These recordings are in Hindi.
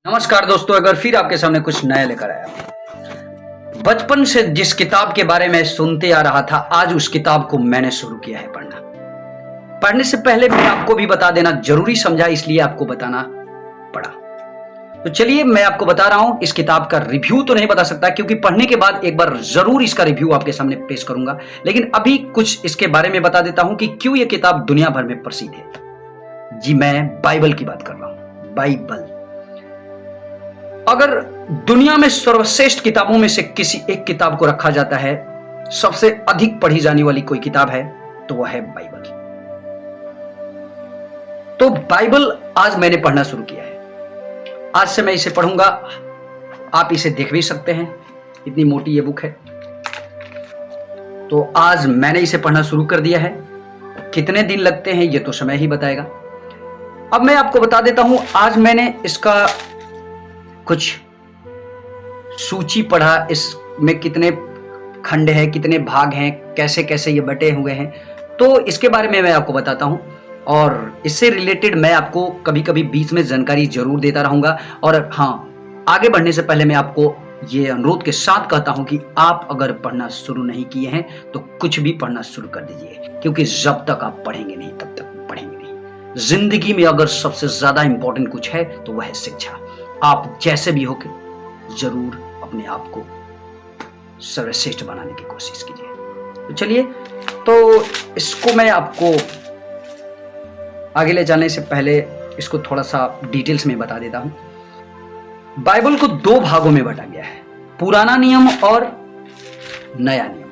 नमस्कार दोस्तों, अगर फिर आपके सामने कुछ नया लेकर आया। बचपन से जिस किताब के बारे में सुनते आ रहा था, आज उस किताब को मैंने शुरू किया है पढ़ना। पढ़ने से पहले मैं आपको भी बता देना जरूरी समझा, इसलिए आपको बताना पड़ा। तो चलिए मैं आपको बता रहा हूं। इस किताब का रिव्यू तो नहीं बता सकता, क्योंकि पढ़ने के बाद एक बार जरूर इसका रिव्यू आपके सामने पेश करूंगा, लेकिन अभी कुछ इसके बारे में बता देता हूं कि क्यों यह किताब दुनिया भर में प्रसिद्ध है। जी, मैं बाइबल की बात कर रहा हूं। बाइबल अगर दुनिया में सर्वश्रेष्ठ किताबों में से किसी एक किताब को रखा जाता है, सबसे अधिक पढ़ी जाने वाली कोई किताब है, तो वह है बाइबल। तो बाइबल आज मैंने पढ़ना शुरू किया है। आज से मैं इसे पढ़ूंगा। आप इसे देख भी सकते हैं, इतनी मोटी ये बुक है। तो आज मैंने इसे पढ़ना शुरू कर दिया है। कितने दिन लगते हैं ये तो समय ही बताएगा। अब मैं आपको बता देता हूं, आज मैंने इसका कुछ सूची पढ़ा, इसमें कितने खंड हैं, कितने भाग हैं, कैसे कैसे ये बटे हुए हैं, तो इसके बारे में मैं आपको बताता हूं। और इससे रिलेटेड मैं आपको कभी कभी बीच में जानकारी जरूर देता रहूंगा। और हाँ, आगे बढ़ने से पहले मैं आपको ये अनुरोध के साथ कहता हूं कि आप अगर पढ़ना शुरू नहीं किए हैं तो कुछ भी पढ़ना शुरू कर दीजिए, क्योंकि जब तक आप पढ़ेंगे नहीं तब तक पढ़ेंगे नहीं। जिंदगी में अगर सबसे ज्यादा इंपॉर्टेंट कुछ है तो वह है शिक्षा। आप जैसे भी होके जरूर अपने आप को सर्वश्रेष्ठ बनाने की कोशिश कीजिए। तो चलिए, तो इसको मैं आपको आगे ले जाने से पहले इसको थोड़ा सा डिटेल्स में बता देता हूं। बाइबल को दो भागों में बांटा गया है, पुराना नियम और नया नियम।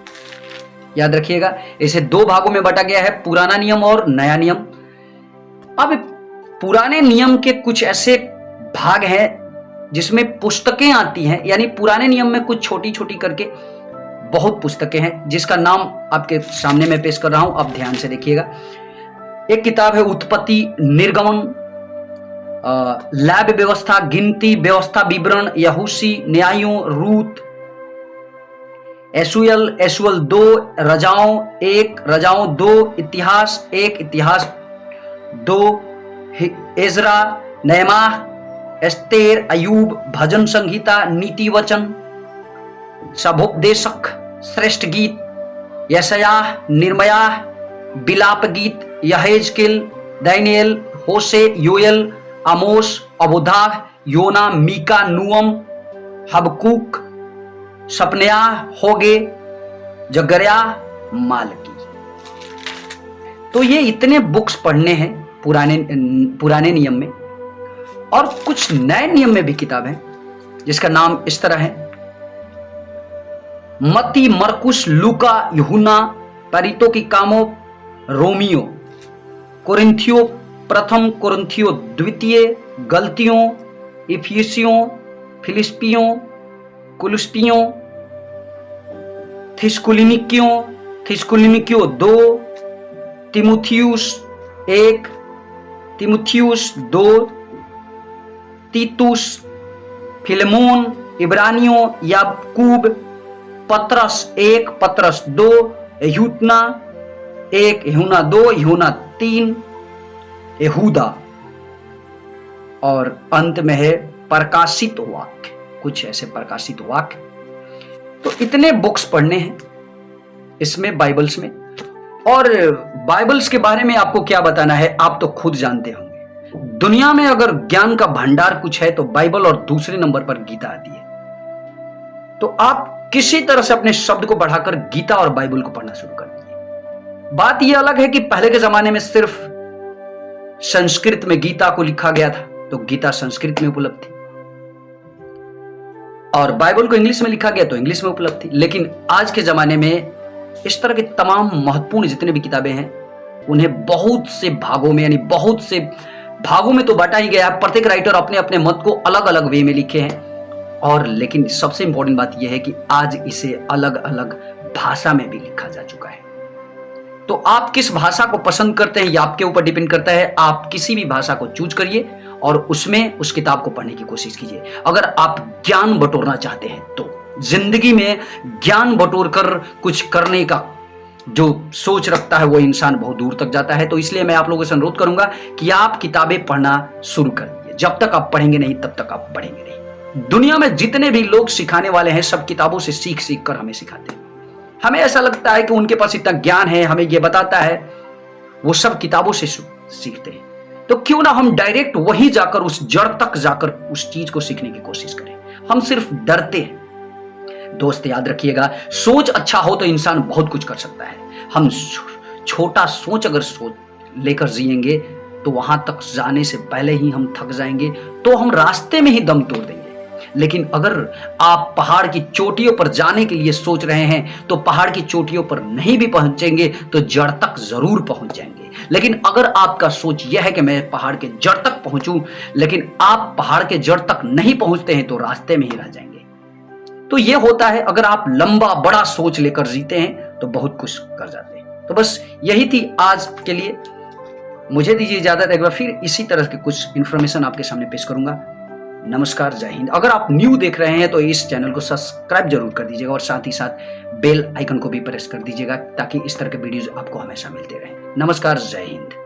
याद रखिएगा, इसे दो भागों में बांटा गया है, पुराना नियम और नया नियम। अब पुराने नियम के कुछ ऐसे भाग हैं जिसमें पुस्तकें आती हैं, यानी पुराने नियम में कुछ छोटी छोटी करके बहुत पुस्तकें हैं, जिसका नाम आपके सामने मैं पेश कर रहा हूं। आप ध्यान से देखिएगा। एक किताब है उत्पत्ति, निर्गमन, लैब व्यवस्था, गिनती, व्यवस्था विवरण, यहूसी, न्यायों, रूत, एसुएल, एसुएल 2, रजाओं 1, रजाओं 2, इतिहास 1, इतिहास 2, एजरा, नेहमाह, एस्तेर, अयूब, भजन संहिता, नीति वचन, सभोपदेशक, श्रेष्ठ गीत, यशायाह, निर्मयाह, बिलाप गीत, यहेजकेल, दानिएल, होशे, योएल, आमोस, अबोधाह, योना, मीका, नूअम, हबकुक, सपन्याह, होगे, जगर्याह, मालकी। तो ये इतने बुक्स पढ़ने हैं पुराने नियम में। और कुछ नए नियम में भी किताब है, जिसका नाम इस तरह है: मत्ती, मरकुस, लूका, यूहन्ना, परितो की कामो, रोमियो, कोरिन्थियो प्रथम, कोरिन्थियो द्वितीय, गलतियों, इफिसियों, फिलिस्पियों, कुलुस्पियों, थिस्कुलिनिकियों 2, तिमुथियुस 1, तिमुथियुस 2, तीतुस, फिलेमोन, इब्रानियों, याकूब, पत्रस 1, पत्रस 2, यूहन्ना 1, यूहन्ना 2, यूहन्ना 3, यहूदा, और अंत में है प्रकाशित वाक्य, कुछ ऐसे प्रकाशित वाक्य। तो इतने बुक्स पढ़ने हैं इसमें, बाइबल्स में। और बाइबल्स के बारे में आपको क्या बताना है, आप तो खुद जानते होंगे। दुनिया में अगर ज्ञान का भंडार कुछ है तो बाइबल, और दूसरे नंबर पर गीता आती है। तो आप किसी तरह से अपने शब्द को बढ़ाकर गीता और बाइबल को पढ़ना शुरू कर दीजिए। बात यह अलग है कि पहले के जमाने में सिर्फ संस्कृत में गीता को लिखा गया था, तो गीता संस्कृत में उपलब्ध थी, और बाइबल को इंग्लिश में लिखा गया तो इंग्लिश में उपलब्ध थी। लेकिन आज के जमाने में इस तरह के तमाम महत्वपूर्ण जितने भी किताबें हैं, उन्हें बहुत से भागों में, यानी बहुत से भागों में तो बांटा ही गया। प्रत्येक राइटर अपने अपने मत को अलग अलग वे में लिखे हैं। और लेकिन सबसे इंपॉर्टेंट बात यह है कि आज इसे अलग अलग भाषा में भी लिखा जा चुका है। तो आप किस भाषा को पसंद करते हैं, यह आपके ऊपर डिपेंड करता है। आप किसी भी भाषा को चूज करिए और उसमें उस किताब को पढ़ने की कोशिश कीजिए। अगर आप ज्ञान बटोरना चाहते हैं, तो जिंदगी में ज्ञान बटोर कर कुछ करने का जो सोच रखता है वो इंसान बहुत दूर तक जाता है। तो इसलिए मैं आप लोगों से अनुरोध करूंगा कि आप किताबें पढ़ना शुरू कर दीजिए। जब तक आप पढ़ेंगे नहीं तब तक आप बढ़ेंगे नहीं। दुनिया में जितने भी लोग सिखाने वाले हैं सब किताबों से सीख सीख कर हमें सिखाते हैं। हमें ऐसा लगता है कि उनके पास इतना ज्ञान है, हमें यह बताता है, वो सब किताबों से सीखते हैं। तो क्यों ना हम डायरेक्ट वहीं जाकर उस जड़ तक जाकर उस चीज को सीखने की कोशिश करें। हम सिर्फ डरते हैं। दोस्त याद रखिएगा, सोच अच्छा हो तो इंसान बहुत कुछ कर सकता है। हम छोटा सोच अगर लेकर जिएंगे तो वहां तक जाने से पहले ही हम थक जाएंगे, तो हम रास्ते में ही दम तोड़ देंगे। लेकिन अगर आप पहाड़ की चोटियों पर जाने के लिए सोच रहे हैं तो पहाड़ की चोटियों पर नहीं भी पहुंचेंगे तो जड़ तक जरूर पहुंच जाएंगे। लेकिन अगर आपका सोच यह है कि मैं पहाड़ के जड़ तक पहुंचूं, लेकिन आप पहाड़ के जड़ तक नहीं पहुंचते हैं तो रास्ते में ही रह जाएंगे। तो यह होता है, अगर आप लंबा बड़ा सोच लेकर जीते हैं तो बहुत कुछ कर जाते हैं। तो बस यही थी आज के लिए। मुझे दीजिए इजाजत, एक बार फिर इसी तरह के कुछ इंफॉर्मेशन आपके सामने पेश करूंगा। नमस्कार, जय हिंद। अगर आप न्यू देख रहे हैं तो इस चैनल को सब्सक्राइब जरूर कर दीजिएगा और साथ ही साथ बेल आइकन को भी प्रेस कर दीजिएगा ताकि इस तरह के वीडियोज आपको हमेशा मिलते रहें। नमस्कार, जय हिंद।